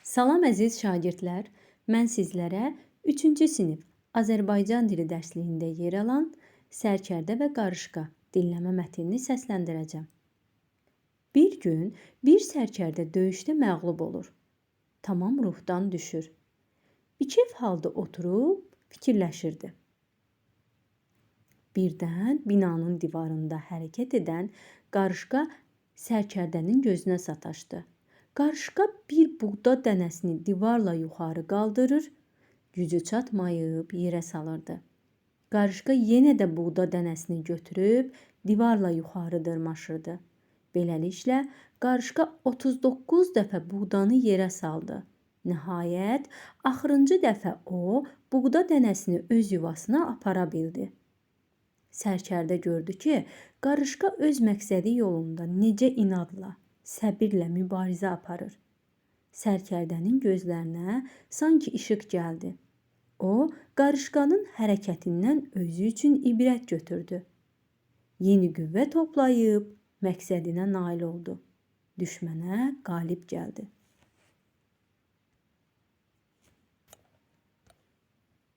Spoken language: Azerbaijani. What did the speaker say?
Salam əziz şagirdlər, mən sizlərə 3-cü sinif Azərbaycan dili dərsliyində yer alan Sərkərdə və Qarışqa dinləmə mətnini səsləndirəcəm. Bir gün bir sərkərdə döyüşdə məğlub olur. Tamam ruhdan düşür. Bikef halda oturub fikirləşirdi. Birdən binanın divarında hərəkət edən Qarışqa sərkərdənin gözünə sataşdı. Qarışqa bir buğda dənəsini divarla yuxarı qaldırır, gücü çatmayıb yerə salırdı. Qarışqa yenə də buğda dənəsini götürüb divarla yuxarı dırmaşırdı. Beləliklə, Qarışqa 39 dəfə buğdanı yerə saldı. Nəhayət, axırıncı dəfə o, buğda dənəsini öz yuvasına apara bildi. Sərkərdə gördü ki, Qarışqa öz məqsədi yolunda necə inadla, səbirlə mübarizə aparır. Sərkərdənin gözlərinə sanki işıq gəldi. O, Qarışqanın hərəkətindən özü üçün ibrət götürdü. Yeni qüvvə toplayıb məqsədinə nail oldu. Düşmənə qalib gəldi.